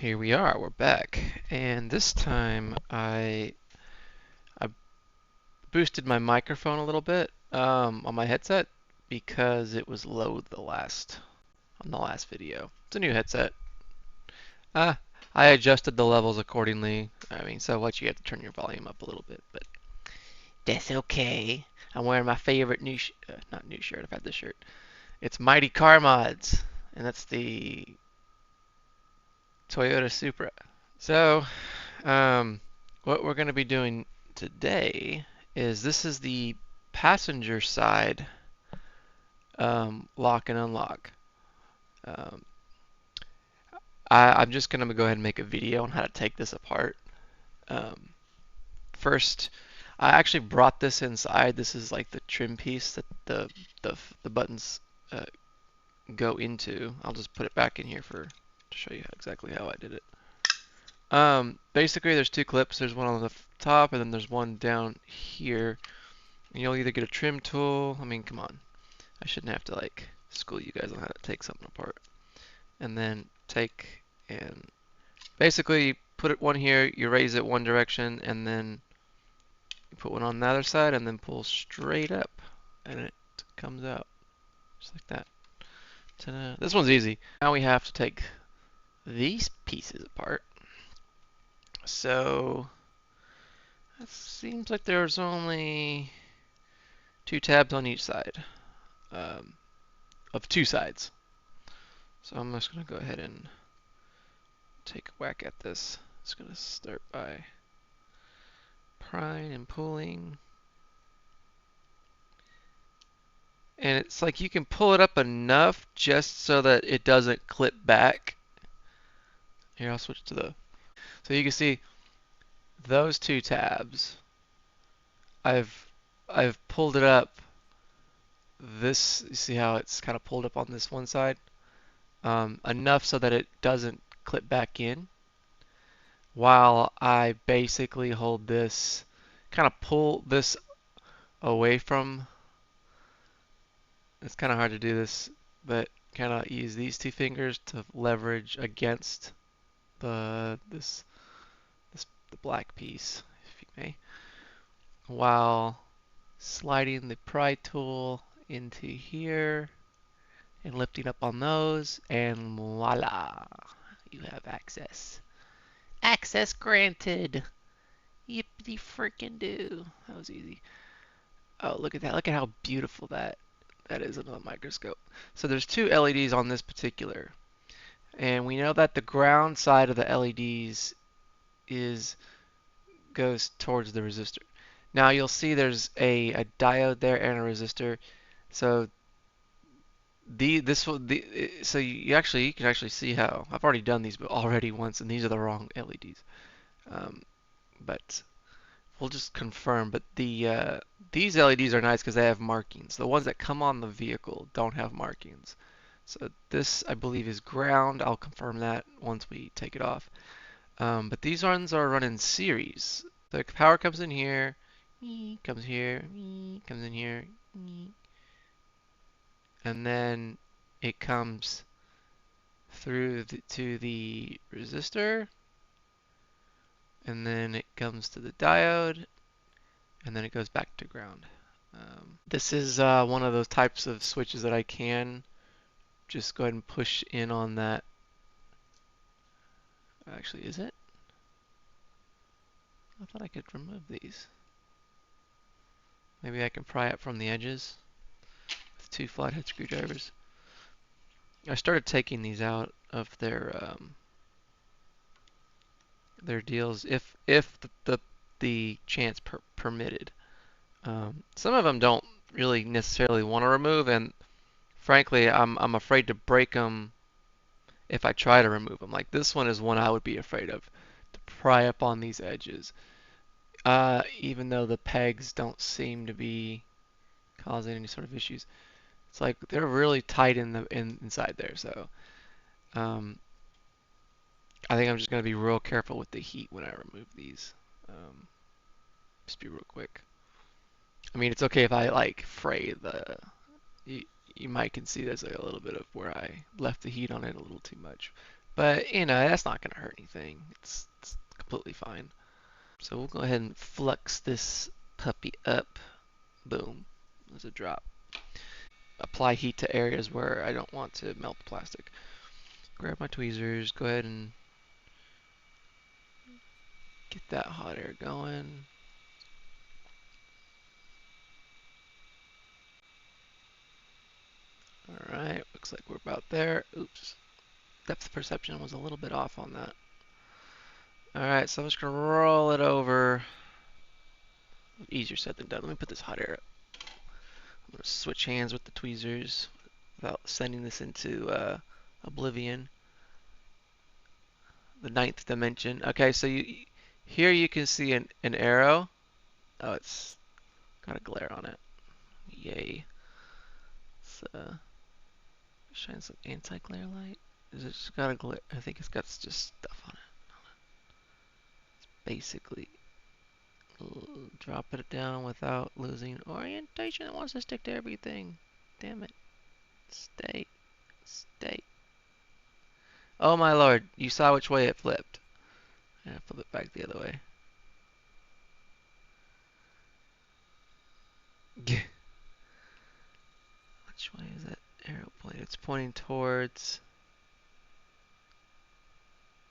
Here we are, we're back, and this time I boosted my microphone a little bit on my headset because it was low on the last video. It's a new headset. Uh, I adjusted the levels accordingly. I mean, so what, you have to turn your volume up a little bit, but that's okay. I'm wearing my favorite not new shirt, I've had this shirt. It's Mighty Car Mods, and that's the Toyota Supra. So, what we're going to be doing today is this is the passenger side lock and unlock. Um, I'm just going to go ahead and make a video on how to take this apart. Um, First, I actually brought this inside. This is like the trim piece that the buttons go into. I'll just put it back in here to show you exactly how I did it. Basically, there's two clips. There's one on the top, and then there's one down here. And you'll either get a trim tool. I mean, come on. I shouldn't have to like school you guys on how to take something apart. And then take and basically put it one here. You raise it one direction, and then you put one on the other side, and then pull straight up, and it comes out just like that. Ta-da. This one's easy. Now we have to take these pieces apart. So it seems like there's only two tabs on each side of two sides. So I'm just going to go ahead and take a whack at this. It's going to start by prying and pulling. And it's like you can pull it up enough just so that it doesn't clip back. Here, I'll switch to the... So you can see those two tabs. I've pulled it up. This, you see how it's kind of pulled up on this one side? Enough so that it doesn't clip back in, while I basically hold this, kind of pull this away from, it's kind of hard to do this, but kind of use these two fingers to leverage against the black piece, if you may, while sliding the pry tool into here and lifting up on those, and voila, you have access. Access granted. Yippity frickin' do. That was easy. Oh, look at that. Look at how beautiful that is under the microscope. So there's two LEDs on this particular. And we know that the ground side of the LEDs goes towards the resistor. Now you'll see there's a diode there and a resistor. So so you can actually see how I've already done these already once, and these are the wrong LEDs. But we'll just confirm. But these LEDs are nice because they have markings. The ones that come on the vehicle don't have markings. So this, I believe, is ground. I'll confirm that once we take it off. But these ones are running series. The power comes in here, comes here, comes in here, and then it comes through to the resistor, and then it comes to the diode, and then it goes back to ground. This is one of those types of switches that I can just go ahead and push in on that. Actually, is it? I thought I could remove these. Maybe I can pry it from the edges with two flathead screwdrivers. I started taking these out of their deals if the chance permitted. Some of them don't really necessarily want to remove, and frankly, I'm afraid to break them if I try to remove them. Like this one is one I would be afraid of, to pry up on these edges. Even though the pegs don't seem to be causing any sort of issues. It's like they're really tight inside there, so I think I'm just going to be real careful with the heat when I remove these. Just be real quick. I mean, it's okay if I like fray you might can see there's a little bit of where I left the heat on it a little too much. But, you know, that's not going to hurt anything. It's completely fine. So we'll go ahead and flux this puppy up. Boom. There's a drop. Apply heat to areas where I don't want to melt the plastic. Grab my tweezers, go ahead and get that hot air going. Alright, looks like we're about there. Oops. Depth perception was a little bit off on that. Alright, so I'm just going to roll it over. Easier said than done. Let me put this hot air up. I'm going to switch hands with the tweezers without sending this into oblivion. The ninth dimension. Okay, so here you can see an arrow. Oh, it's got a glare on it. Yay. Let's shine some anti-glare light. Is it just got a glare? I think it's got just stuff on it. It's basically drop it down without losing orientation. It wants to stick to everything. Damn it. Stay. Stay. Oh my lord. You saw which way it flipped. Yeah, flip it back the other way. Which way is that arrow pointing? It's pointing towards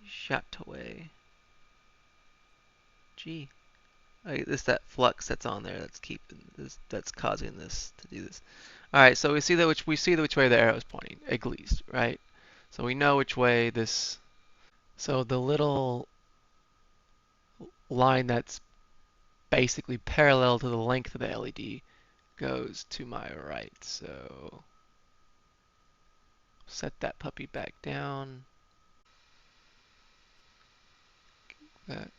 Chateauway. Gee. It's that flux that's on there that's keeping this, that's causing this to do this. All right, so we see which way the arrow is pointing, at least, right? So we know which way this. So the little line that's basically parallel to the length of the LED goes to my right. So set that puppy back down. That.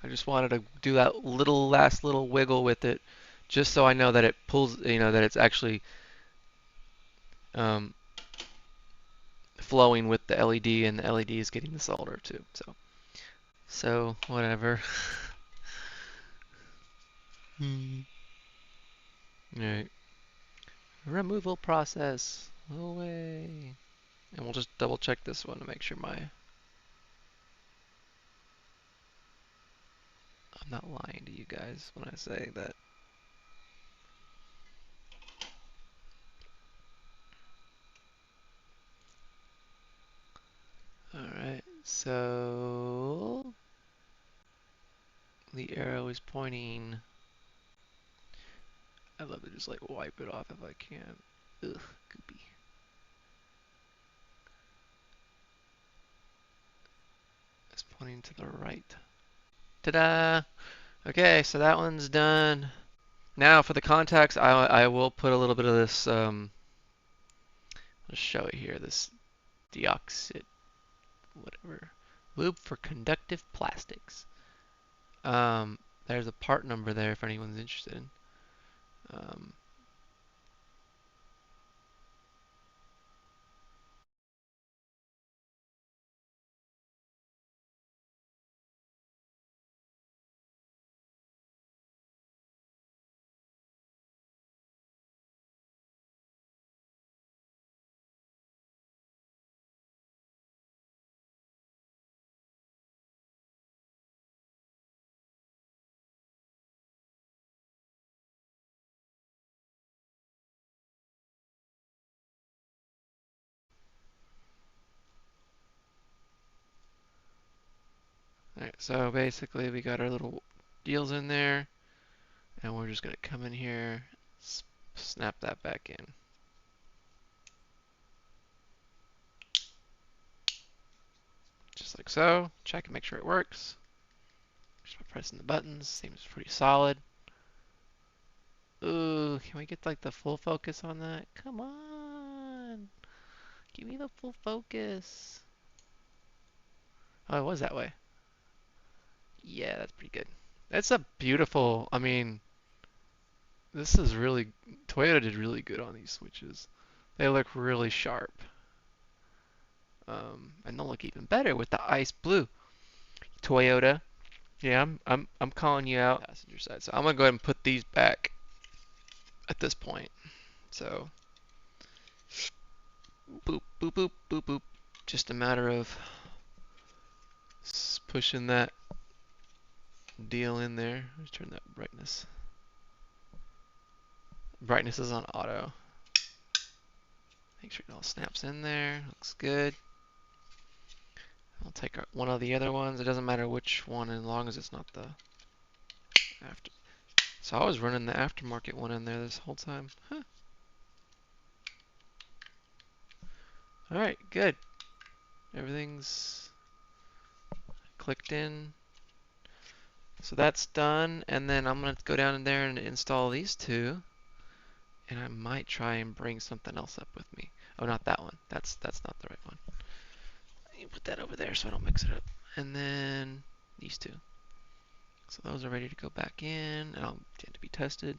I just wanted to do that last little wiggle with it, just so I know that it pulls, you know, that it's actually um, flowing with the LED, and the LED is getting the solder too. So whatever. Alright. Removal process. Away. And we'll just double check this one to make sure I'm not lying to you guys when I say that. Alright, so the arrow is pointing. I'd love to just like wipe it off if I can. Ugh, goopy. It's pointing to the right. Ta-da! Okay, so that one's done. Now for the contacts, I will put a little bit of this, let's show it here, this deoxit, whatever, lube for conductive plastics. There's a part number there if anyone's interested. Um, Alright, so basically we got our little deals in there, and we're just gonna come in here, snap that back in. Just like so. Check and make sure it works. Just by pressing the buttons, seems pretty solid. Ooh, can we get like the full focus on that? Come on! Give me the full focus. Oh, it was that way. Yeah, that's pretty good. That's a beautiful, I mean, this is really, Toyota did really good on these switches. They look really sharp. And they'll look even better with the ice blue. Toyota. Yeah, I'm calling you out. Passenger side. So I'm gonna go ahead and put these back at this point. So Boop, boop, boop, boop, boop. Just a matter of pushing that deal in there. Let's turn that brightness. Brightness is on auto. Make sure it all snaps in there. Looks good. I'll take one of the other ones. It doesn't matter which one, as long as it's not the after. So I was running the aftermarket one in there this whole time. Huh. All right, good. Everything's clicked in. So that's done, and then I'm gonna go down in there and install these two, and I might try and bring something else up with me. Oh, not that one. That's not the right one. You put that over there so I don't mix it up. And then these two. So those are ready to go back in, and I'll tend to be tested.